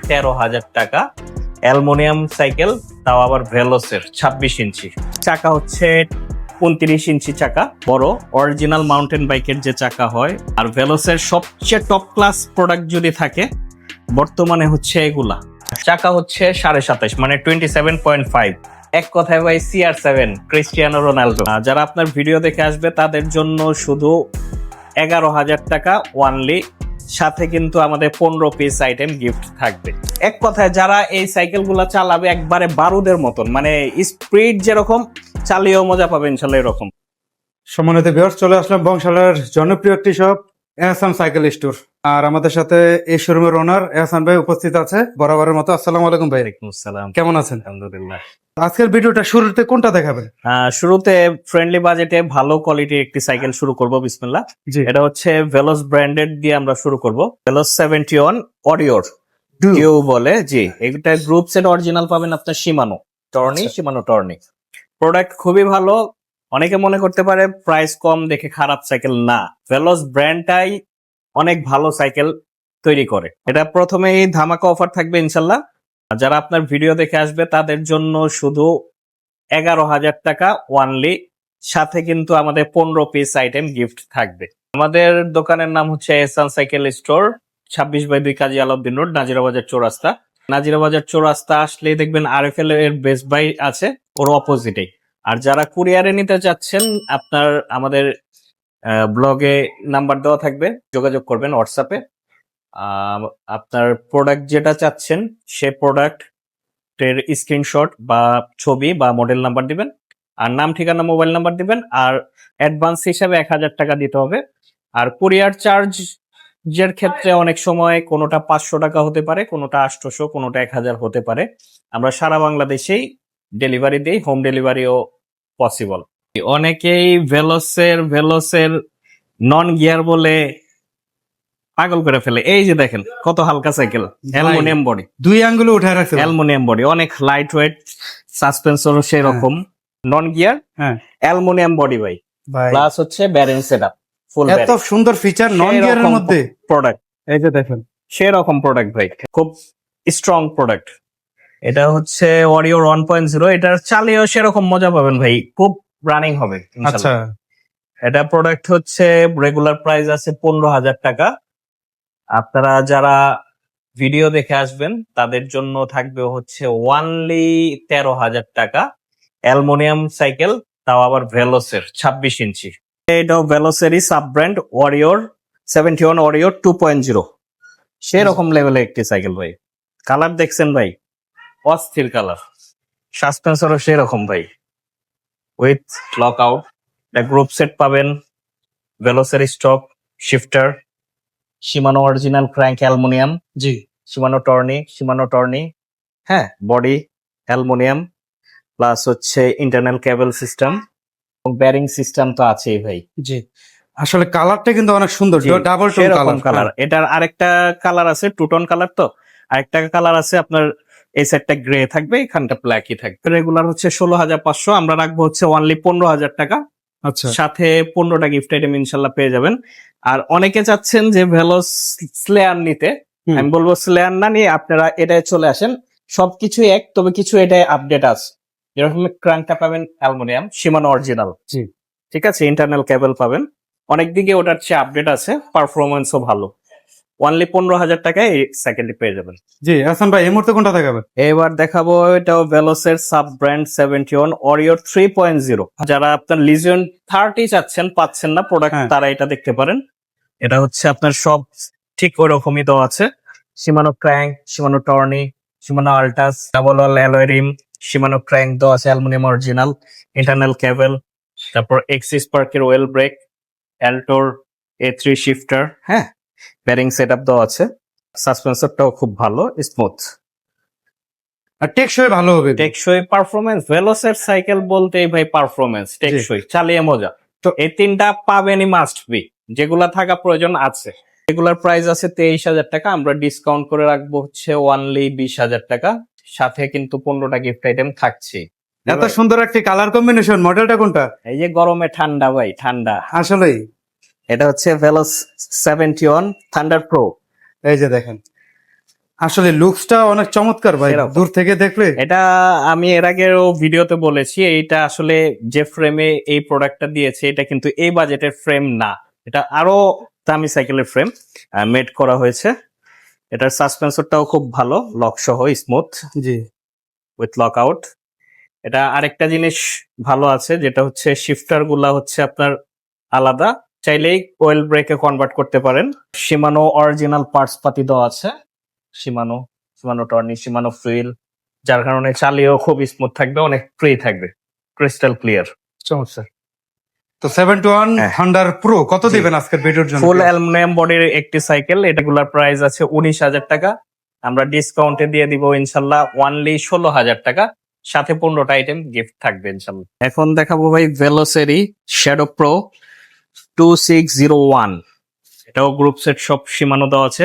টাকা। Aluminium cycle, তাও আবার ভেলোসের 26 ইঞ্চি চাকা, হচ্ছে 29 ইঞ্চি চাকা, বড় অরিজিনাল মাউন্টেন বাইকের যে চাকা হয়। আর ভেলোসের সবচেয়ে টপ ক্লাস প্রোডাক্ট যদি থাকে বর্তমানে হচ্ছে এগুলা। চাকা হচ্ছে 27.5 মানে 27.5। এক কথায় ভাই CR7 ক্রিস্টিয়ানো রোনালদো। যারা আপনার ভিডিও দেখে আসবে তাদের জন্য শুধু 11,000 টাকা ওয়ানলি, সাথে কিন্তু আমাদের 15 পিস আইটেম গিফট থাকবে। এক কথায় যারা এই সাইকেলগুলো চালাবে একবারে বারুদের মতন, মানে স্পিড যেরকম চালিয়েও মজা পাবে ইনশাল্লাহ এরকম। সম্মানিত ভিউয়ার্স, চলে আসলাম বংশালের জনপ্রিয় একটি শপ এহসান সাইকেল স্টোর। আর আমাদের সাথে এই শোরুমের ওনার এহসান ভাই উপস্থিত আছে বরাবরের মতো। আসসালামু আলাইকুম ভাই। ওয়ালাইকুম আসসালাম। কেমন আছেন? আলহামদুলিল্লাহ। আজকের ভিডিওটা শুরুতে কোনটা দেখাবেন? শুরুতে ফ্রেন্ডলি বাজেটে ভালো কোয়ালিটির একটি সাইকেল শুরু করব, বিসমিল্লাহ। জি, এটা হচ্ছে ভেলোস ব্র্যান্ডেড দিয়ে আমরা শুরু করব। ভেলোস 71 অডিওর কেউ বলে, জি। এটা গ্রুপ সেট অরিজিনাল পাবেন আপনার শিমানো টর্নি। প্রোডাক্ট খুবই ভালো। অনেকে মনে করতে পারে প্রাইস কম দেখে খারাপ সাইকেল, না, ভেলোস ব্র্যান্ডটাই অনেক ভালো সাইকেল তৈরি করে। এটা প্রথমেই ধামাকা অফার থাকবে ইনশাল্লাহ। যারা আপনার ভিডিও দেখে আসবে তাদের জন্য শুধু 11,000 টাকা ওয়ানলি, সাথে কিন্তু আমাদের 15 পিস আইটেম গিফট থাকবে। আমাদের দোকানের নাম হচ্ছে এহসান সাইকেল স্টোর, 26/2 কাজী আলাউদ্দিন রোড, নাজিরাবাজার চৌরাস্তা। নাজিরাবাজার চৌরাস্তা আসলে দেখবেন RFL এর বেস্ট বাই আছে, ওর অপোজিটেই। আর যারা কুরিয়ারে নিতে চাচ্ছেন, আপনার আমাদের ব্লগে নাম্বার দেওয়া থাকবে, যোগাযোগ করবেন হোয়াটসঅ্যাপে। আপনার প্রোডাক্ট যেটা চাচ্ছেন সে প্রোডাক্ট এর স্ক্রিনশট বা ছবি বা মডেল নাম্বার দিবেন, আর নাম, ঠিকানা, মোবাইল নাম্বার দিবেন, আর অ্যাডভান্স হিসাবে 1,000 টাকা দিতে হবে। আর কুরিয়ার চার্জ এর ক্ষেত্রে অনেক সময় কোনোটা 500 টাকা হতে পারে, কোনোটা 800, কোনোটা 1,000 হতে পারে। আমরা সারা বাংলাদেশেই ডেলিভারি দিই, হোম ডেলিভারিও পসিবল। অনেকেই ভেলোসের নন গিয়ার বলে পাগল করে ফেলে। এই যে দেখেন কত হালকা সাইকেল, অ্যালুমিনিয়াম বডি, 2 আঙ্গুলে উঠায় রাখছে। অ্যালুমিনিয়াম বডি, অনেক লাইট ওয়েট, সাসপেন্সরও সেই রকম, নন গিয়ার, হ্যাঁ অ্যালুমিনিয়াম বডি ভাই, ভাই, প্লাস হচ্ছে ব্যারিং সেটআপ, ফুল এত সুন্দর ফিচার নন গিয়ারের মধ্যে। প্রোডাক্ট, এই যে দেখেন সেই রকম প্রোডাক্ট ভাই, খুব স্ট্রং প্রোডাক্ট। এটা হচ্ছে ওয়ারিয়র 1.0, এটার চালিয়েও সেরকম মজা পাবেন ভাই, খুব রানিং হবে আচ্ছা। ইনশাআল্লাহ। এটা প্রোডাক্ট হচ্ছে রেগুলার প্রাইস আছে 15,000 টাকা। আপনারা যারা ভিডিও দেখে আসবেন তাদের জন্য থাকবে হচ্ছে ওয়ানলি 13,000 টাকা। অ্যালুমিনিয়াম সাইকেল, তাও আবার ভেলোসের 26 ইঞ্চি। এটাও ভেলোসেরই সাব ব্র্যান্ড ওয়ারিয়র 71 ওয়ারিয়র 2.0, সেরকম লেভেলের একটি সাইকেল ভাই। কালার দেখছেন ভাই, অস্থির কালার। সাসপেন্সরও সেরকম ভাই, with lock out. Group set পাবেন, ভেলোসের stock shifter, Shimano original crank aluminium, জি, শিমানো টর্নি, হ্যাঁ, বডি অ্যালুমিনিয়াম, প্লাস হচ্ছে ইন্টারনাল কেবল সিস্টেম এবং ব্যারিং সিস্টেম তো আছেই ভাই। জি। আসলে কালারটা কিন্তু অনেক সুন্দর, ডাবল টোন কালার। এটার আরেকটা কালার আছে, টু টোন কালার, তো আরেকটা কালার আছে আপনার, এই সাইডটা গ্রে থাকবে, এখানটা ব্ল্যাকই থাকবে। রেগুলার হচ্ছে 16,500, আমরা রাখবো হচ্ছে অনলি 15,000 টাকা। আচ্ছা, সাথে 15টা গিফট আইটেম ইনশাল্লাহ পেয়ে যাবেন। আর অনেকে চাচ্ছেন যে ভেলোস স্লেয়ার নিতে, আমি বলবো স্লেয়ার না নিয়ে আপনারা এটাই চলে আসেন। সবকিছুই এক, তবে কিছু এটাই আপডেট আছে। যেরকম ক্রাঙ্কটা পাবেন অ্যালুমিনিয়াম, শিমানো অরিজিনাল, জি। ঠিক আছে, ইন্টারনাল কেবল পাবেন। অনেক দিকে ওটার চেয়ে আপডেট আছে, পারফরমেন্সও ভালো। অনলি 15,000 টাকায় এই সাইকেলটি পেয়ে যাবেন। জি, হাসান ভাই এই মুহূর্তে কোনটা দেখাবেন? এবার দেখাবো এটাও ভেলোসের সাব ব্র্যান্ড 71 ওয়ারিয়র 3.0। যারা আপনার লিজিয়ন 30 চাচ্ছেন, পাচ্ছেন না প্রোডাক্ট, তারা এটা দেখতে পারেন। এটা হচ্ছে আপনার সব ঠিক ওই রকমই দেওয়া আছে, Shimano crank, Shimano Tourney, Shimano Altus, double wall alloy rim, Shimano crank দেওয়া আছে, অ্যালুমিনিয়াম অরিজিনাল, ইন্টারনাল কেবল, তারপর এক্সিস পার্কের ওয়েল ব্রেক, অ্যাল্টোর A3 শিফটার, হ্যাঁ, ব্যারিং সেটআপ দেওয়া আছে। সাসপেন্সরটাও খুব ভালো, স্মুথ আর টেকসই ভালো হবে। টেকসই পারফরমেন্স, ভেলোসের সাইকেল বলতেই ভাই পারফরমেন্স, টেকসই, চালিয়ে মজা, তো এই তিনটা পাবেনই, মাস্ট বি, যেগুলা থাকা প্রয়োজন আছে। রেগুলার প্রাইস আছে 23,000 টাকা, আমরা ডিসকাউন্ট করে রাখবো হচ্ছে অনলি 20,000 টাকা, সাথে কিন্তু 15টা গিফট আইটেম থাকছে। এত সুন্দর একটি কালার কম্বিনেশন, মডেলটা কোনটা? এই যে গরমে ঠান্ডা ভাই, ঠান্ডা আসলেই। এটা হচ্ছে ভেলোস 71 থান্ডার প্রো। এই যে দেখেন আসলে লুকসটা অনেক চমৎকার ভাই, এরকম। দূর থেকে দেখলে। এটা আমি এর আগেও ভিডিওতে বলেছি, এইটা আসলে যে ফ্রেমে এই প্রোডাক্টটা দিয়েছে এটা কিন্তু এই বাজেটের ফ্রেম না, এটা আরো দামি সাইকেলের ফ্রেম মেড করা হয়েছে। এটার সাসপেন্সরটাও খুব ভালো, লক সহ smooth G, with lock out. এটা আরেকটা জিনিস ভালো আছে, যেটা হচ্ছে শিফটার গুলা হচ্ছে আপনার আলাদা, চাইলেই ওয়েল ব্রেকে কনভার্ট করতে পারেন। শিমানো অরিজিনাল পার্টস পাতি দেওয়া আছে, শিমানো শিমানো টর্নি, শিমানো ফ্লুইল, যার কারণে চালিয়েও খুব স্মুথ থাকবে, অনেক ফ্রি থাকবে, ক্রিস্টাল ক্লিয়ার। চমৎকার। তো 721 হ্যাঁ। থান্ডার প্রো কত জি। দিবেন আজকের ভিডিওর জন্য? ফুল অ্যালুমিনিয়াম বডির একটি সাইকেল, এটাগুলার প্রাইস আছে 19,000 টাকা। আমরা ডিসকাউন্টে দিয়ে দিব ইনশাল্লাহ অনলি 16,000 টাকা, সাথে 15টা আইটেম গিফট থাকবে ইনশাল্লাহ। এখন দেখাবো ভাই ভেলোসেরি শ্যাডো প্রো 2601। এটাও গ্রুপ সেট সব সীমানো দেওয়া আছে,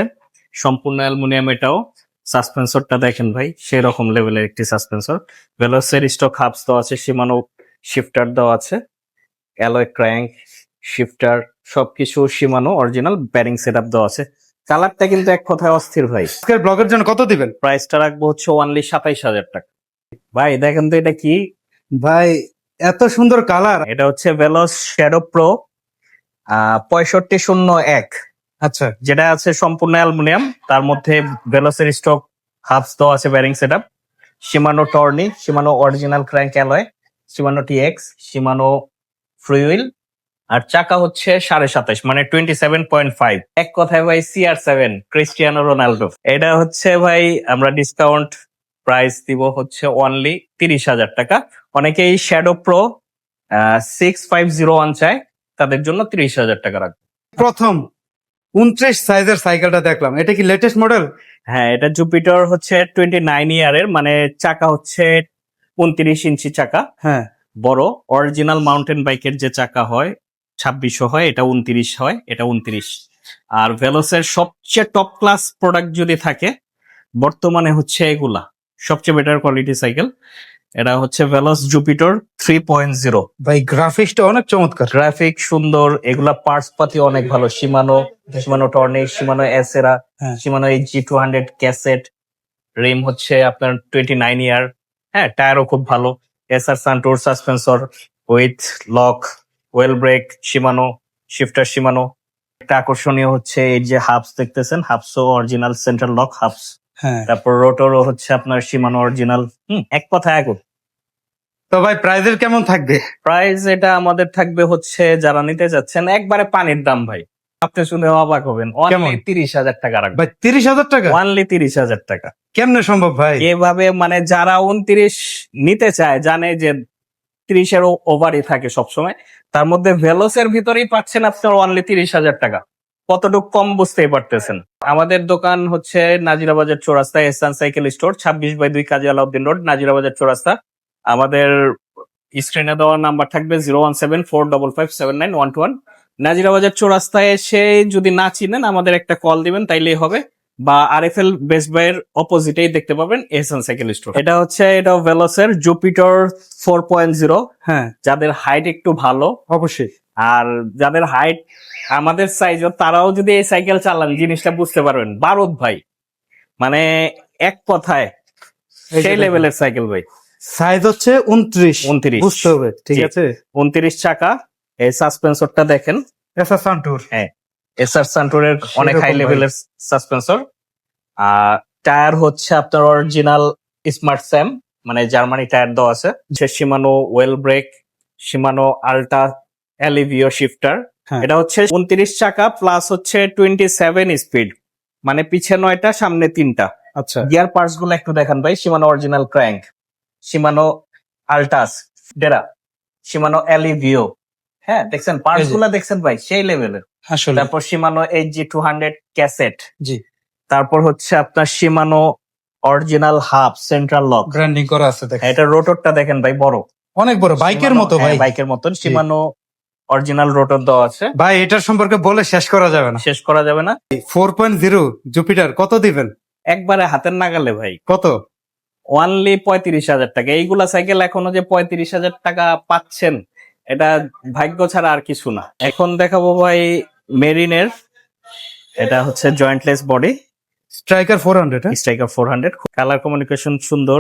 সম্পূর্ণ অ্যালুমিনিয়াম। এটাও সাসপেন্সরটা দেখেন ভাই, সেরকম লেভেলের একটি সাসপেন্সর। ভেলোসেরি স্টক হাবস দেওয়া আছে, সীমানো শিফটার দেওয়া আছে, অ্যালয় ক্র্যাঙ্ক, শিফটার সবকিছু সীমানো অরিজিনাল, ব্যারিং সেটআপ দেওয়া আছে। কালারটা কিন্তু এক কথায় অস্থির ভাই। আজকের ব্লগের জন্য কত দিবেন? প্রাইসটা রাখবো হচ্ছে অনলি 27,000 টাকা। ভাই দেখেন তো এটা কি, ভাই এত সুন্দর কালার। এটা হচ্ছে ভেলোস শ্যাডো প্রো 6501, আচ্ছা, যেটা আছে সম্পূর্ণ অ্যালুমিনিয়াম, তার মধ্যে ভেলোসের স্টক হাবস দেওয়া আছে, bearing setup, Shimano Tourney, Shimano original crank alloy, Shimano TX, Shimano freewheel, আর চাকা হচ্ছে 27.5 মানে 27.5। এক কথায় ভাই CR7 ক্রিস্টিয়ানো রোনাল্ডো। এটা হচ্ছে ভাই আমরা ডিসকাউন্ট প্রাইস দিব হচ্ছে অনলি 30,000 টাকা। অনেকেই শ্যাডো প্রো 6501 চায়, তাদের জন্য 30,000 টাকা রাখবো। প্রথম 29 সাইজের সাইকেলটা দেখলাম, এটা কি লেটেস্ট মডেল? হ্যাঁ, এটা জুপিটার হচ্ছে 29 ইয়ারের, মানে চাকা হচ্ছে 29 ইঞ্চি চাকা, হ্যাঁ, বড়। অরিজিনাল মাউন্টেন বাইকের যে চাকা হয় 2600 হয়, এটা 29 হয়, এটা 29। আর ভেলোসের সবচেয়ে টপ ক্লাস প্রোডাক্ট যদি থাকে বর্তমানে হচ্ছে এগুলা, সবচেয়ে বেটার কোয়ালিটি সাইকেল। এটা হচ্ছে ভেলোস জুপিটার 3.0। ভাই গ্রাফিক্সটা অনেক চমৎকার। গ্রাফিক সুন্দর, এগুলা পার্টস পাতি অনেক ভালো, শিমানো, শিমানো টর্নিক, শিমানো এসেরা, হ্যাঁ। শিমানো HG200 ক্যাসেট। রিম হচ্ছে আপনার 29 ইয়ার। হ্যাঁ, টায়ারও খুব ভালো। SR Suntour suspension with lock, oil brake Shimano, shifter Shimano. একটা আকর্ষণীয় হচ্ছে এই যে হাবস দেখতেছেন, হাবসও অরিজিনাল সেন্ট্রাল লক হাবস। হ্যাঁ, তারপর রোটরও হচ্ছে আপনার শিমানো অরিজিনাল। এক কথা এখন তো ভাই প্রাইজের কেমন থাকবে? প্রাইস এটা আমাদের থাকবে হচ্ছে, যারা নিতে যাচ্ছেন একবারে পানির দাম ভাই, আপনি শুনে অবাক হবেন, কেমন? অনলি 30,000 টাকা রাখবে। ভাই 30,000 টাকা অনলি 30,000 টাকা। কেমনে সম্ভব ভাই? এভাবে মানে যারা 29 নিতে চায়, জানে যে 30-এর ওভারই থাকে সবসময়, তার মধ্যে ভেলোসের ভিতরেই পাচ্ছেন আপনার অনলি 30,000 টাকা। কতটুকু কম বুঝতেই পারতেছেন। আমাদের দোকান হচ্ছে নাজিরাবাজার চৌরাস্তা, এহসান সাইকেল স্টোর, 26/2 কাজী আলাউদ্দিন রোড, নাজিরাবাজার চৌরাস্তা। আমাদের স্ক্রিনে দেওয়া নাম্বার থাকবে 01745579121। নাজিরাবাজার চৌরাস্তায় এসে যদি না চিনেন আমাদের একটা কল দিবেন, তাইলেই হবে। বা RFL বেস্ট বাইয়ের অপোজিটেই দেখতে পাবেন এহসান সাইকেল স্টোর। এটা হচ্ছে, এটা ভেলোসের জুপিটার 4.0। হ্যাঁ, যাদের হাইট একটু ভালো, অবশ্যই। আর যাদের হাইট আমাদের সাইজও, তারাও যদি এই সাইকেল চালান জিনিসটা বুঝতে পারবেন। বারুদ ভাই, মানে এক কথায় এই যে সেই দেখেন। লেভেলের সাইকেল ভাই। সাইজ হচ্ছে 29। 29 বুঝতে হবে, ঠিক জি। আছে। 29 চাকা। এই সাসপেন্সরটা দেখেন, এসআর সানটুর। হ্যাঁ, এসআর সান্টুরের অনেক সেরকম হাই ভাই। লেভেলের সাসপেন্সর। আর টায়ার হচ্ছে আপনার অরিজিনাল স্মার্ট স্যাম, মানে জার্মানি টায়ার দেওয়া আছে। Shimano oil brake, Shimano Altus Alivio shifter. হ্যাঁ। এটা হচ্ছে 29 চাকা প্লাস হচ্ছে 27 স্পিড, মানে পিছে 9টা সামনে 3টা। আচ্ছা, গিয়ার পার্টস গুলো একটু দেখান ভাই। Shimano original crank, Shimano Altus ডেরা, শিমানো অ্যালিভিও। হ্যাঁ, দেখছেন পার্টস গুলা, দেখছেন ভাই সেই লেভেলের। আসলে তারপর শিমানো HG200 ক্যাসেট। জি, তারপর হচ্ছে আপনার শিমানো original hub central lock. Branding করা আছে দেখেন। এটা রোটরটা দেখেন ভাই, বড়, অনেক বড়, বাইকের মতো ভাই। বাইকের মতন। শিমানো অরিজিনাল রোটর দেওয়া আছে। ভাই এটার সম্পর্কে বলে শেষ করা যাবে না। শেষ করা যাবে না। 4.0 জুপিটার কত দিবেন? একবারে হাতের নাগালে ভাই, কত? অনলি 35,000 টাকা। এইগুলা সাইকেল এখনো যে 35,000 টাকা পাচ্ছেন, এটা ভাগ্য ছাড়া আর কিছু না। এখন দেখাবো ভাই মেরিনের, এটা হচ্ছে জয়েন্টলেস বডি, স্ট্রাইকার 400, হ্যাঁ? স্ট্রাইকার 400 কালার কমিউনিকেশন সুন্দর,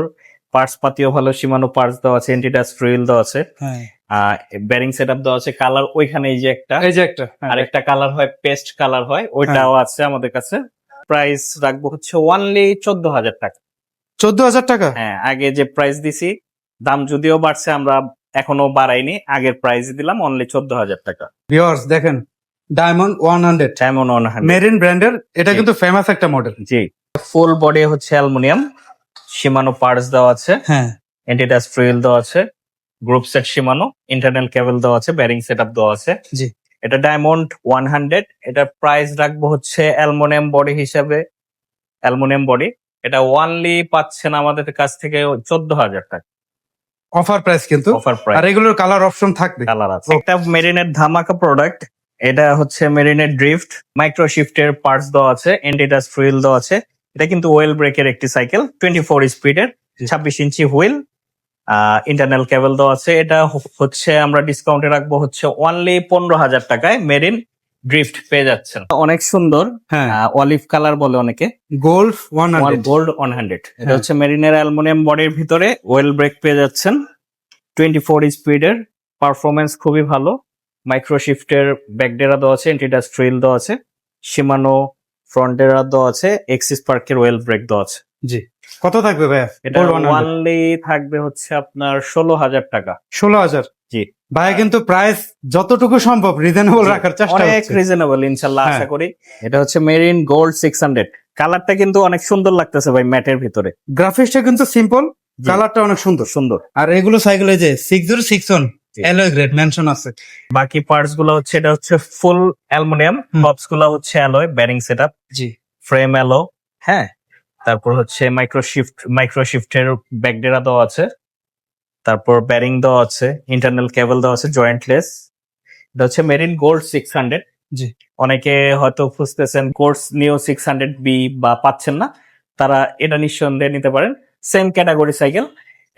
পার্টস পাতিও ভালো, সীমানো পার্টস দেওয়া আছে, এন্টিডাস্ট রিল দেওয়া আছে, হ্যাঁ, ব্যারিং সেটআপ দেওয়া আছে। কালার ওইখানে এই যে একটা, এই যে একটা, হ্যাঁ, আরেকটা কালার হয় পেস্ট কালার হয়, ওইটাও আছে আমাদের কাছে। প্রাইস রাখবো হচ্ছে অনলি 14,000 টাকা। 14,000 টাকা। হ্যাঁ, আগে যে প্রাইস দিছি, দাম যদিও বাড়ছে, আমরা এখনো বাড়াইনি, আগের প্রাইস দিলাম অনলি 14,000 টাকা। ভিউয়ার্স দেখেন, ডায়মন্ড 100 ডায়মন্ড 100, মেরিন ব্র্যান্ডের, এটা জি। কিন্তু ফেমাস একটা মডেল। জি। ফুল বডি হচ্ছে অ্যালুমিনিয়াম, সীমানো পার্টস দেওয়া আছে, হ্যাঁ, এন্টিডাস্ট রিল দেওয়া আছে, গ্রুপ সেট সীমানো, ইন্টারনাল কেবল দেওয়া আছে, ব্যারিং সেটআপ দেওয়া আছে। জি। এটা ডায়মন্ড 100, এটার প্রাইস রাখবো হচ্ছে অ্যালুমিনিয়াম বডি হিসাবে, অ্যালুমিনিয়াম বডি, এটা ওয়ানলি পাচ্ছেন আমাদের কাছ থেকে 14,000 টাকা অফার প্রাইস কিন্তু। অফার আর প্রাইস। এগুলোর কালার অপশন থাকবে। কালার আছে। একটা মেরিনের ধামাকা প্রোডাক্ট, এটা হচ্ছে মেরিনের ড্রিফট, মাইক্রো শিফটের পার্টস দেওয়া আছে, এন্টিডাস্ট হুইল দেওয়া আছে। এটা কিন্তু ওয়েল ব্রেকের একটি সাইকেল, 24 স্পিডের, 26 ইঞ্চি হুইল, ইন্টারনাল কেবল দেওয়া আছে। এটা হচ্ছে আমরা ডিসকাউন্টে রাখবো হচ্ছে অনলি 15,000 টাকায় মেরিন ড্রিফট পেয়ে যাচ্ছেন। অনেক সুন্দর, হ্যাঁ, অলিভ কালার বলে অনেকে, গোল্ড 100। গোল্ড 100। এটা হ্যাঁ। হচ্ছে মেরিনের অ্যালুমিনিয়াম বডির ভিতরে ওয়েল ব্রেক পেয়ে যাচ্ছেন, 24 স্পিডের, পারফরমেন্স খুবই ভালো। মাইক্রো শিফটের ব্যাকডেরা দেওয়া আছে, এন্টিডাস্ট রিল দেওয়া আছে, সীমানো ফ্রন্টেরা দেওয়া আছে, এক্সিস পার্কের ওয়েল ব্রেক দেওয়া আছে। জি। কত থাকবে ভাইয়া? এটা গোল্ড 100 ওয়ানলি থাকবে হচ্ছে আপনার 16,000 টাকা। 16,000। জি। ভাইয়া কিন্তু প্রাইস যতটুকু সম্ভব রিজনেবল জি, রাখার চেষ্টা অনেক করছে। রিজনেবল ইনশাল্লাহ, হ্যাঁ। আশা করি। এটা হচ্ছে মেরিন গোল্ড 600, কালারটা কিন্তু অনেক সুন্দর লাগতেছে ভাই ম্যাটের ভিতরে। গ্রাফিক্সটা কিন্তু সিম্পল, জি। কালারটা অনেক সুন্দর। সুন্দর। আর এগুলো সাইকেলে যে 6061 জি। অ্যালয় গ্রেড মেনশন আছে। বাকি পার্টস গুলো হচ্ছে, এটা হচ্ছে ফুল অ্যালুমিনিয়াম, হুম। টপস গুলো হচ্ছে অ্যালয়, ব্যারিং সেটআপ, জি। ফ্রেম অ্যালো, হ্যাঁ। তারপর হচ্ছে মাইক্রো শিফটের ব্যাকডেরা দেওয়া আছে, তারপর ব্যারিং দেওয়া আছে, ইন্টারনাল কেবল দেওয়া আছে, জয়েন্টলেস। এটা হচ্ছে মেরিন গোল্ড 600। জি। অনেকে হয়তো খুঁজতেছেন কোর্স নিও 600B বা পাচ্ছেন না, তারা এটা নিঃসন্দেহে নিতে পারেন। সেম ক্যাটাগরি সাইকেল,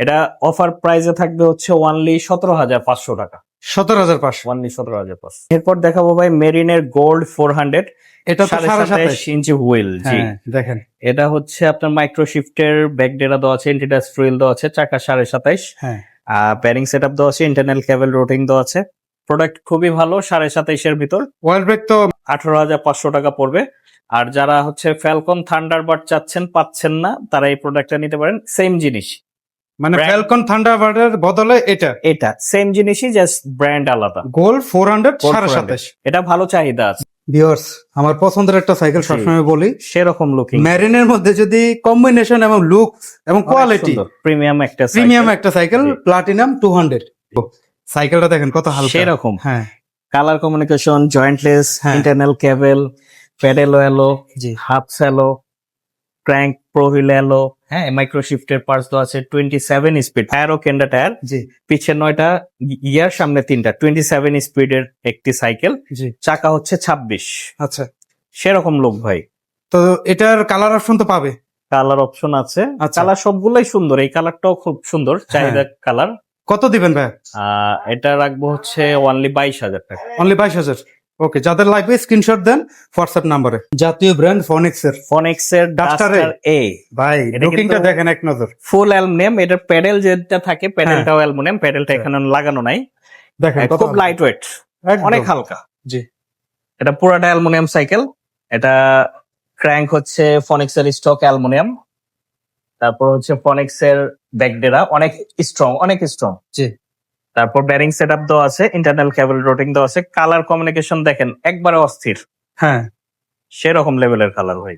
এটা অফার প্রাইসে থাকবে হচ্ছে অনলি 17,500 টাকা। 17,500। অনলি 17,500। এরপর দেখাবো ভাই মেরিনের গোল্ড 400, এটা তো 27.5 27.5 ইঞ্চি হুইল। জি। হ্যাঁ, দেখেন। এটা হচ্ছে আপনার মাইক্রো শিফটের ব্যাকডেরা দেওয়া আছে, এন্টিডাস্ট রিল দেওয়া আছে, চাকা 27.5, হ্যাঁ, ব্যারিং সেটআপ দেওয়া আছে, ইন্টারনাল কেবল রোটিং দেওয়া আছে। প্রোডাক্ট খুবই ভালো, 27.5 এর ভিতর ওয়েল ব্রেক তো 18,500 টাকা পড়বে। আর যারা হচ্ছে ফ্যালকন থান্ডারবার্ড চাচ্ছেন, পাচ্ছেন না, তারা এই প্রোডাক্টটা নিতে পারেন। সেম জিনিস, মানে Brand- ফ্যালকন থান্ডারবার্ডের বদলে এটা এটা সেম জিনিসই, জাস্ট ব্র্যান্ড আলাদা। Gold 400 Gold 27.5। এটা ভালো চাহিদা আছে, ভিউয়ার্স, আমার পছন্দের একটা সাইকেল, জি। সবসময় বলি সেরকম লুকিং, মেরিনের মধ্যে যদি কম্বিনেশন এবং লুক এবং কোয়ালিটি, প্রিমিয়াম একটা প্রিমিয়াম cycle, একটা সাইকেল, জি। প্লাটিনাম 200। সাইকেলটা দেখেন কত হালকা। সেরকম হ্যাঁ, কালার কমিউনিকেশন, জয়েন্টলেস, হ্যাঁ। ইন্টারনাল কেবল, প্যাডেল এলো, জি। হাফ স্যালো, ক্র্যাঙ্ক প্রোহিল এলো, হ্যাঁ। মাইক্রো শিফটের পার্টস তো আছে, 27 স্পিড টায়ার ও কেন্ডা টায়ার, জি। পিছে 9টা গিয়ার, সামনে 3টা, 27 স্পিডের একটি সাইকেল। জি। চাকা হচ্ছে 26। আচ্ছা, সেরকম লোক ভাই। তো এটার কালার অপশন তো পাবে। কালার অপশন আছে, আচ্ছা। কালার সবগুলাই সুন্দর, এই কালারটাও খুব সুন্দর, চাহিদা কালার। কত দিবেন ভাই? এটা রাখবো হচ্ছে অনলি 22,000 টাকা। অনলি 22,000। ওকে, যাদের লাগবে স্ক্রিনশট দেন হোয়াটসঅ্যাপ নাম্বারে। জাতীয় ব্র্যান্ড ফনিক্সের ফনিক্স এর Duster ডাস্টার এ, ভাই, এটা লুকিংটা কিন্তু- দেখেন এক নজর। ফুল অ্যালুমিনিয়াম। এটার প্যাডেল যেটা থাকে, প্যাডেলটাও অ্যালুমিনিয়াম, প্যাডেলটা এখানে লাগানো নাই। দেখেন কত খুব হালকা। লাইট ওয়েট, একদম। অনেক হালকা। জি। এটা পুরাটা অ্যালুমিনিয়াম সাইকেল। এটা ক্র্যাঙ্ক হচ্ছে ফনিক্স এর স্টক অ্যালুমিনিয়াম। তারপর হচ্ছে ফনিক্স এর ব্যাকডেরা অনেক স্ট্রং, অনেক স্ট্রং। জি। তারপর ব্যারিং সেটআপ দেওয়া আছে, ইন্টারনাল কেবল রোটিং দেওয়া আছে। কালার কমিউনিকেশন দেখেন একবারে অস্থির, হ্যাঁ, সেরকম লেভেলের কালার ভাই।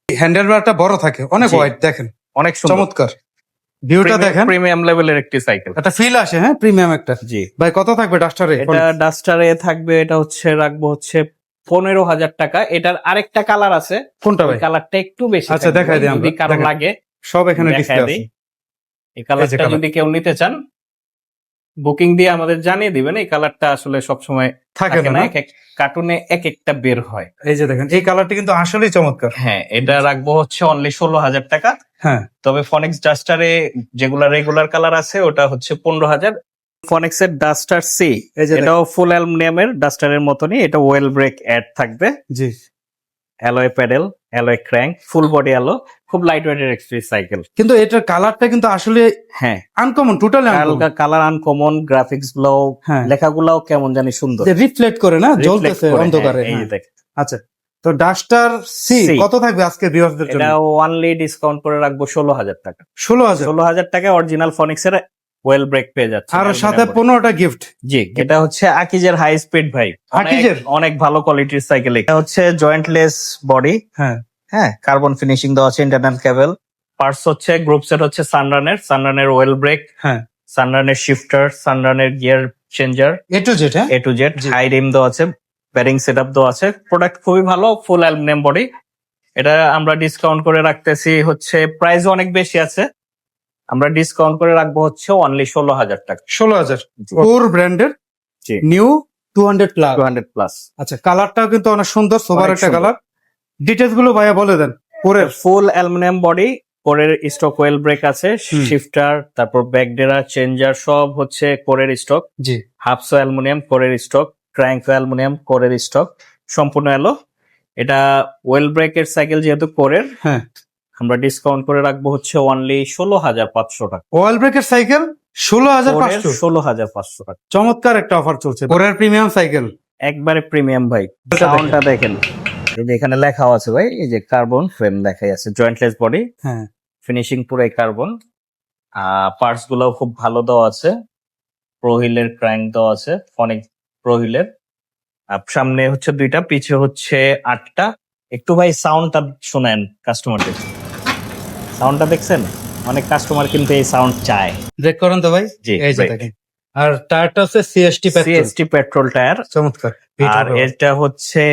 হ্যান্ডেল বারটা বড় থাকে, অনেক জি। ওয়াইড, দেখেন অনেক সুন্দর, চমৎকার। ভিউটা দেখেন, প্রিমিয়াম লেভেলের একটি সাইকেল। একটা ফিল আসে, হ্যাঁ, প্রিমিয়াম একটা। জি। ভাই কত থাকবে ডাস্টারে? এটা ডাস্টারে থাকবে, এটা হচ্ছে রাখবো হচ্ছে 15,000 টাকা। এটার আরেকটা কালার আছে, কোনটা ওই ভাই? কালারটা একটু বেশি আচ্ছা, থাকবে, দেখাই দিই আমরা, যদি কারো দেখেন। লাগে সব এখানে দেখাই ডিসপ্লে দিই। আছে। এই কালারটা colour। যদি কেউ নিতে চান, বুকিং দিয়ে আমাদের জানিয়ে দিবেন। এই কালারটা আসলে সবসময় থাকে থাকে না, না, এক এক কার্টুনে এক একটা বের হয়। এই যে দেখেন, এই কালারটি কিন্তু আসলেই চমৎকার। হ্যাঁ, এটা রাখবো হচ্ছে অনলি 16,000 টাকা। হ্যাঁ, তবে ফনিক্স ডাস্টারে যেগুলা রেগুলার কালার আছে, ওটা হচ্ছে 15,000। ফনিক্স এর ডাস্টার সি, এই যে এটাও ফুল অ্যালুমিনিয়ামের ডাস্টারের মতনই, এটা ওয়েল ব্রেক অ্যাড থাকবে। জি। Alloy pedal, alloy crank, full body alloy, খুব লাইট ওয়েটের এক্সপ্রেস সাইকেল। কিন্তু এটার কালারটা কিন্তু আসলে হ্যাঁ, আনকমন, টোটালি হালকা কালার আনকমন, গ্রাফিক্স গুলো, হ্যাঁ। লেখাগুলাও কেমন জানি সুন্দর, রিফ্লেক্ট করে না, Reflect জ্বলতেছে করে, অন্ধকারে। হ্যাঁ, এই যে হ্যাঁ। দেখ। আচ্ছা, তো ডাস্টার সি C কত থাকবে আজকে ভিউয়ারদের জন্য? এটা ওয়ানলি ডিসকাউন্ট করে রাখবো 16,000 টাকা। 16,000, 16,000 টাকায় অরিজিনাল ফনিক্স এর ওয়েল ব্রেক পেয়ে যাচ্ছে। আর সাথে 15টা গিফট। জি, এটা হচ্ছে আকিজের হাই স্পিড ভাই, আকিজের? অনেক ভালো কোয়ালিটির সাইকেল। এটা হচ্ছে জয়েন্টলেস বডি, হ্যাঁ, হ্যাঁ, কার্বন ফিনিশিং দেওয়া আছে, ইন্টারনাল কেবল। পার্টস হচ্ছে গ্রুপ সেট হচ্ছে সানরানের ওয়েল ব্রেক, হ্যাঁ, সানরানের shifter, সানরানের gear changer, A to Z. হ্যাঁ, এ to Z, G. High rim দেওয়া আছে, ব্যারিং সেটআপ দেওয়া আছে। প্রোডাক্ট খুবই ভালো, ফুল অ্যালুমিনিয়াম বডি। এটা আমরা ডিসকাউন্ট করে রাখতেছি হচ্ছে, প্রাইস অনেক বেশি আছে, আমরা ডিসকাউন্ট করে রাখবো হচ্ছে অনলি 16,000 টাকা। 16,000 কোর ব্র্যান্ডের জি, নিউ 200 প্লাস। 200 প্লাস। আচ্ছা, কালারটাও কিন্তু অনেক সুন্দর, সোবার অনেক একটা সুন্দর। কালার। ডিটেলস গুলো ভাইয়া বলে দেন। কোরের ফুল অ্যালুমিনিয়াম বডি, কোরের স্টক ওয়েল ব্রেক আছে, হুম। শিফটার, তারপর ব্যাকডেরা, চেঞ্জার সব হচ্ছে কোরের স্টক। জি, হাফসো অ্যালুমিনিয়াম কোরের স্টক, ক্র্যাঙ্ক অ্যালুমিনিয়াম কোরের স্টক, সম্পূর্ণ এলো। এটা ওয়েল ব্রেকের সাইকেল যেহেতু কোরের, হ্যাঁ। আমরা ডিসকাউন্ট করে রাখবো হচ্ছে অনলি 16,500 টাকা। ওয়াল ব্রেকের সাইকেল 16,500। 16,500 টাকা, চমৎকার একটা অফার চলছে কোরের প্রিমিয়াম সাইকেল। একবারে প্রিমিয়াম ভাই। সাউন্ডটা দেখেন, এই যে এখানে লেখাও আছে ভাই, এই যে কার্বন ফ্রেম লেখাই আছে, জয়েন্টলেস বডি, হ্যাঁ, ফিনিশিং পুরাই কার্বন। পার্টস গুলো খুব ভালো দেওয়া আছে, প্রোহিলের ক্র্যাঙ্ক দেওয়া আছে, ফনিক প্রোহিলের। সামনে হচ্ছে 2টা, পিছে হচ্ছে 8টা। একটু ভাই সাউন্ডটা শোনেন কাস্টমারদের, সাউন্ডটা দেখছেন, অনেক কাস্টমার কিন্তু এই সাউন্ড চায়। ব্রেক করেন তো ভাই। জি, এই যে break। দেখেন, আর টায়ারটা হচ্ছে CST petrol. CST petrol tyre, চমৎকার। আর এটা হচ্ছে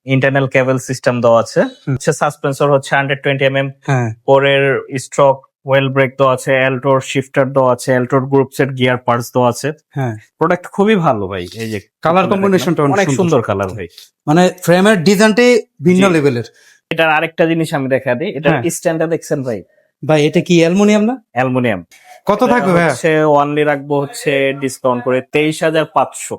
ইন্টারনাল কেবল সিস্টেম দেওয়া আছে, হচ্ছে সাসপেন্সর হচ্ছে 120 mm, হ্যাঁ, কোরের স্ট্রোক ওয়েল ব্রেক দেওয়া আছে, এলটোর শিফটার দেওয়া আছে, এলটোর গ্রুপ সেট গিয়ার পার্টস দেওয়া আছে। হ্যাঁ, প্রোডাক্ট খুবই ভালো ভাই। এই যে কালার কম্বিনেশনটা অনেক সুন্দর কালার ভাই। মানে ফ্রেমের ডিজাইনটাই ভিন্ন জি। লেভেলের। এটার আরেকটা জিনিস আমি দেখা দিই, এটার হ্যাঁ। স্ট্যান্ডটা দেখছেন ভাই, ভাই এটা কি অ্যালুমিনিয়াম না? অ্যালুমিনিয়াম। কত থাকবে ভাইয়া? হচ্ছে অনলি রাখবো হচ্ছে ডিসকাউন্ট করে 23,500।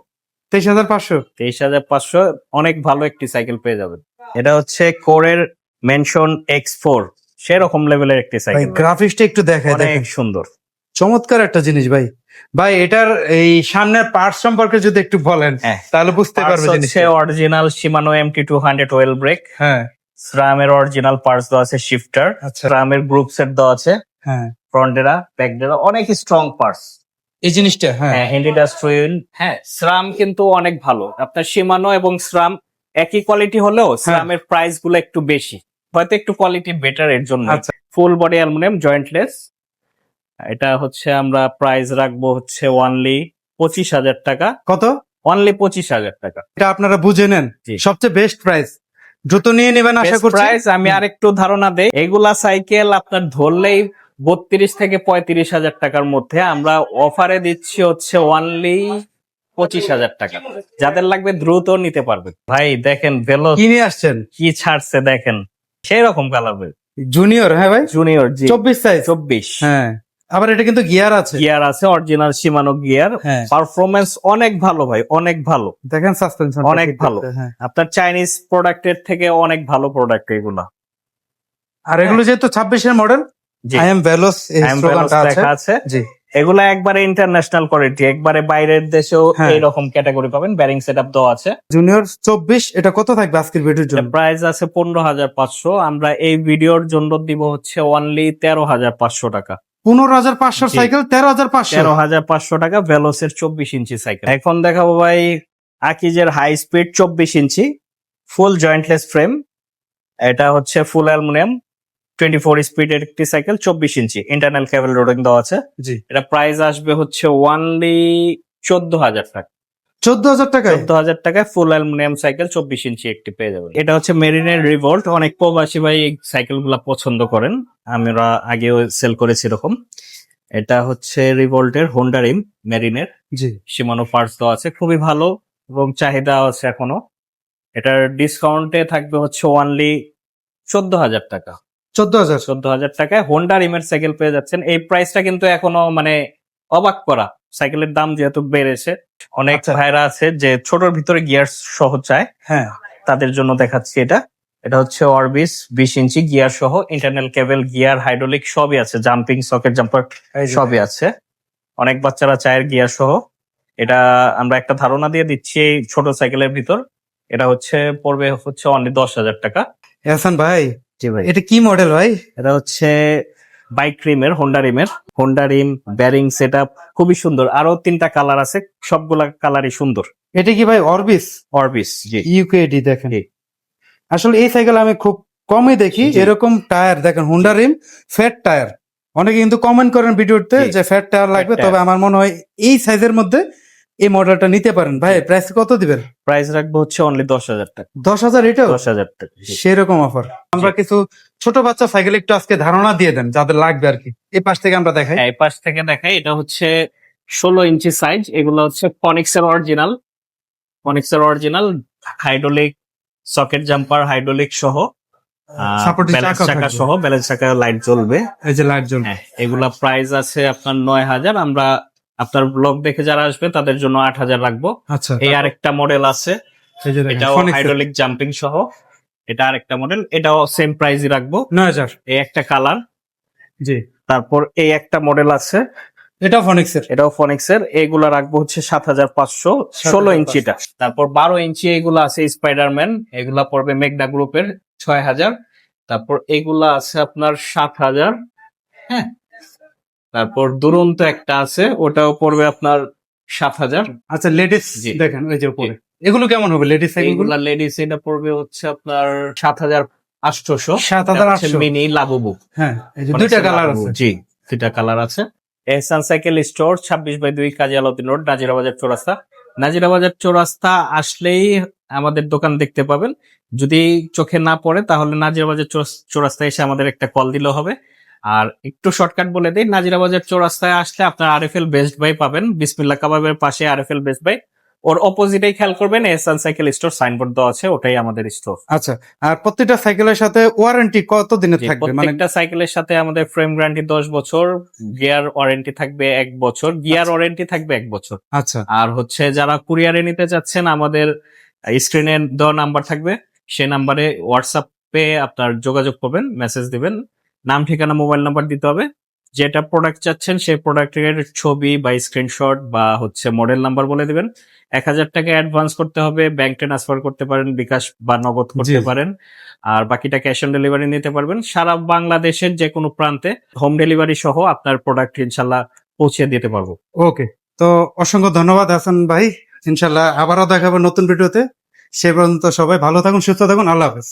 23,500। 23,500 অনেক ভালো একটি সাইকেল পেয়ে যাবেন। এটা হচ্ছে কোরের মেনশন X4, সেরকম লেভেলের একটি ভাই সাইকেল, গ্রাফিক্সটা একটু দেখায় অনেক দেখেন, সুন্দর, চমৎকার একটা জিনিস ভাই। ভাই এটার এই সামনের পার্টস সম্পর্কে যদি একটু বলেন হ্যাঁ। তাহলে বুঝতে পার্টস পারবে হচ্ছে জিনিসটা। অরিজিনাল শিমানো MT200 ওয়েল ব্রেক, হ্যাঁ, SRAM-এর অরিজিনাল পার্টস দেওয়া আছে, শিফটার, আচ্ছা। SRAM-এর গ্রুপ সেট দেওয়া আছে, হ্যাঁ, ফ্রন্টেরা, ব্যাকডেরা, অনেক স্ট্রং পার্টস। এই জিনিসটা। হ্যাঁ, হ্যাঁ, ইন্ডাস্ট্রিয়াল। হ্যাঁ, SRAM কিন্তু অনেক ভালো। আপনার শিমানো এবং SRAM একই কোয়ালিটি হলেও SRAM এর প্রাইস গুলো একটু বেশি, হয়তো একটু কোয়ালিটি বেটার এর জন্য। আচ্ছা। ফুল বডি অ্যালুমিনিয়াম জয়েন্টলেস, এটা হচ্ছে আমরা প্রাইস রাখবো হচ্ছে অনলি 25,000 টাকা। কত? অনলি 25,000 টাকা। এটা আপনারা বুঝে নেন, জি। সবচেয়ে বেস্ট প্রাইস, দ্রুত নিয়ে নেবেন আশা বেস্ট করছি। প্রাইস আমি আরেকটু ধারণা দেই, এগুলা সাইকেল আপনার ধরলেই 32 থেকে 35,000 টাকার মধ্যে, আমরা অফারে দিচ্ছি হচ্ছে অনলি 25,000 টাকা। যাদের লাগবে দ্রুত নিতে পারবে। ভাই দেখেন ভেলো কি নিয়ে আসছেন? কি ছাড়ছে দেখেন, সেই রকম কালার জুনিয়র। হ্যাঁ ভাই, জুনিয়র, জি 24 সাইজ। 24। হ্যাঁ, আবার এটা কিন্তু গিয়ার আছে। গিয়ার আছে, অরিজিনাল শিমানো গিয়ার, হ্যাঁ, পারফরমেন্স অনেক ভালো ভাই, অনেক ভালো। দেখেন সাসপেনশন অনেক ভালো। হ্যাঁ, আপনার চাইনিজ প্রোডাক্টের থেকে অনেক ভালো প্রোডাক্ট এগুলা। আর এগুলো যেহেতু 26-এর মডেল, জি, আই এম ভেলোস এই I am স্লোগানটা Veloz আছে। লেখা আছে। জি, এগুলা একবারে ইন্টারন্যাশনাল কোয়ালিটি, একবারে বাইরের দেশেও হ্যাঁ। এইরকম ক্যাটাগরি পাবেন। ব্যারিং সেটআপ দেওয়া আছে। জুনিয়র 24, এটা কত থাকবে আজকের ভিডিওর জন্য? প্রাইস আছে 15,500, আমরা এই ভিডিওর জন্য দিব হচ্ছে অনলি 13,500 টাকা। 15,500 জি। সাইকেল 13,500। 13,500 টাকা ভেলোসের 24 ইঞ্চি সাইকেল। এখন দেখাবো ভাই আকিজের হাই স্পিড 24 ইঞ্চি ফুল জয়েন্টলেস ফ্রেম, এটা হচ্ছে ফুল অ্যালুমিনিয়াম 24 স্পিডের একটি সাইকেল, 24 ইঞ্চি, ইন্টারনাল কেবল রোডিং দেওয়া আছে। জি, এটা প্রাইস আসবে হচ্ছে অনলি 14,000 টাকা। 14,000 টাকায়। 14,000 টাকায় ফুল অ্যালুমিনিয়াম সাইকেল 24 ইঞ্চি একটি পেয়ে যাবেন। এটা হচ্ছে মেরিনের রিভোল্ট, অনেক প্রবাসী ভাই এই সাইকেল গুলা পছন্দ করেন, আমরা আগেও সেল করেছি এরকম। এটা হচ্ছে রিভোল্টের হোন্ডা রিম মেরিনের, জি, শিমানো পার্টস দেওয়া আছে, খুবই ভালো এবং চাহিদা আছে এখনো। এটার ডিসকাউন্টে থাকবে হচ্ছে অনলি 14,000 টাকা। 14,000। 14,000 টাকায় হোন্ডা রিমের সাইকেল পেয়ে যাচ্ছেন। এই প্রাইসটা কিন্তু এখনো মানে অবাক করা, সাইকেলের দাম যেহেতু বেড়েছে। অনেক আচ্ছা। ভাইরা আছে যে ছোটর ভিতরে গিয়ার সহ চায়, হ্যাঁ, তাদের জন্য দেখাচ্ছি এটা। এটা হচ্ছে অরবিস 20 ইঞ্চি গিয়ার সহ, ইন্টারনাল কেবল, গিয়ার, হাইড্রোলিক সবই আছে, জাম্পিং সকেট জাম্পার সবই আছে। অনেক বাচ্চারা চায়ের গিয়ার সহ। এটা আমরা একটা ধারণা দিয়ে দিচ্ছি এই ছোট সাইকেলের ভিতর। এটা হচ্ছে পড়বে হচ্ছে অনলি 10,000 টাকা। এহসান ভাই, জি ভাই, এটা কি মডেল ভাই? এটা হচ্ছে বাইক রিমের, হোন্ডা রিম, ব্যারিং সেট আপ, খুবই সুন্দর। আরো 3টা কালার আছে, সবগুলা কালারই সুন্দর। এটা কি ভাই অরবিস? অরবিস, জি। ইউকেডি দেখেন। জি। আসলে এই সাইকেল আমি খুব কমই দেখি জি। এরকম টায়ার দেখেন, হোন্ডা রিম ফ্যাট টায়ার। অনেকে কিন্তু কমেন্ট করেন ভিডিওতে জি। যে ফ্যাট টায়ার লাগবে, টায়ার। তবে আমার মনে হয় এই সাইজের মধ্যে এই মডেলটা নিতে পারেন। ভাই প্রাইস কত দিবেন? প্রাইস রাখবো হচ্ছে অনলি 10,000 টাকা। 10,000? এটাও 10,000 টাকা, জি। সেরকম অফার। আমরা কিছু ছোট বাচ্চা সাইকেল একটু আজকে ধারণা দিয়ে দেন যাদের লাগবে আর কি। এই পাশ থেকে আমরা দেখাই। হ্যাঁ, এই পাশ থেকে দেখাই। এটা হচ্ছে 16 ইঞ্চি সাইজ। এগুলো হচ্ছে ফনিক্স এর original hydraulic socket jumper, hydraulic সহ, Supporting ব্যালেন্স চাকা চাকা থাকবে। সহ, ব্যালেন্স চাকা লাইট জ্বলবে। এই যে লাইট জ্বলবে। হ্যাঁ, এগুলা প্রাইস আছে আপনার 9,000। আমরা আপনার ব্লগ দেখে যারা আসবে তাদের জন্য 8,000 রাখবো। আচ্ছা, এই আরেকটা মডেল আছে, এই যে দেখেন এটাও Phoenix এর হাইড্রোলিক জাম্পিং সহ। এটা আরেকটা মডেল, এটাও সেম প্রাইসই রাখবো। 9,000। এই একটা কালার। জি, তারপর এই একটা মডেল আছে, এটাও ফনিক্স এর। এটাও ফনিক্স এর। এগুলা রাখবো হচ্ছে 7,500, 16 ইঞ্চিটা। তারপর 12 ইঞ্চি এগুলা আছে স্পাইডারম্যান, এগুলা পড়বে মেগনা গ্রুপের 6,000। তারপর এগুলা আছে আপনার 7,000। হ্যাঁ, তারপর দুরন্ত একটা আছে, ওটাও পড়বে আপনার 7,000। আচ্ছা, লেডিস জি। দেখেন ওই যে উপরে। এগুলো কেমন হবে লেডিস সাইকেল গুলো? এগুলা লেডিস, এটা পড়বে হচ্ছে আপনার 7,800। 7,800 মিনি লাবুবু। হ্যাঁ, এই যে দুইটা কালার আছে। জি, দুইটা কালার আছে। এহসান সাইকেল স্টোর 26/2 কাজী আলাউদ্দিন রোড, নাজিরাবাজার চৌরাস্তা। নাজিরাবাজার চৌরাস্তা আসলেই আমাদের দোকান দেখতে পাবেন। যদি চোখে না পড়ে তাহলে নাজিরাবাজার চৌরাস্তায় এসে আমাদের একটা কল দিলেও হবে। আর একটু শর্টকাট বলে দিই, নাজিরাবাজার চৌরাস্তায় আসলে আপনার আরএফএল বেস্ট বাই পাবেন, বিসমিল্লাহ কাবাবের পাশে আরএফএল বেস্ট বাই। ওর অপোজিটেই খেয়াল করবেন এহসান সাইকেল স্টোর সাইনবোর্ড দেওয়া আছে, ওটাই আমাদের স্টোর। আচ্ছা, আর প্রত্যেকটা সাইকেলের সাথে ওয়ারেন্টি কত দিনের জি, থাকবে? মানে প্রত্যেকটা সাইকেলের সাথে আমাদের ফ্রেম গ্যারান্টি 10 বছর, গিয়ার ওয়ারেন্টি থাকবে 1 বছর, গিয়ার ওয়ারেন্টি থাকবে 1 বছর। আচ্ছা, আর হচ্ছে যারা কুরিয়ারে নিতে চাচ্ছেন, আমাদের স্ক্রিনে দেওয়া নাম্বার থাকবে, সেই নাম্বারে হোয়াটসঅ্যাপে আপনার যোগাযোগ করবেন, মেসেজ দিবেন, নাম, ঠিকানা, মোবাইল নাম্বার দিতে হবে। যেটা প্রোডাক্ট চাচ্ছেন সেই প্রোডাক্টের ছবি বা স্ক্রিনশট বা হচ্ছে মডেল নাম্বার বলে দিবেন। 1,000 টাকা অ্যাডভান্স করতে হবে, ব্যাংক ট্রান্সফার করতে পারেন, বিকাশ বা নগদ করতে জি। পারেন। আর বাকিটা ক্যাশ অন ডেলিভারি নিতে পারবেন। সারা বাংলাদেশের যে কোনো প্রান্তে হোম ডেলিভারি সহ আপনার প্রোডাক্ট ইনশাল্লাহ পৌঁছে দিতে পারবো। ওকে। তো অসংখ্য ধন্যবাদ হাসান ভাই। ইনশাল্লাহ আবারও দেখাবো নতুন ভিডিওতে। সে পর্যন্ত সবাই ভালো থাকুন, সুস্থ থাকুন। আল্লাহ হাফেজ।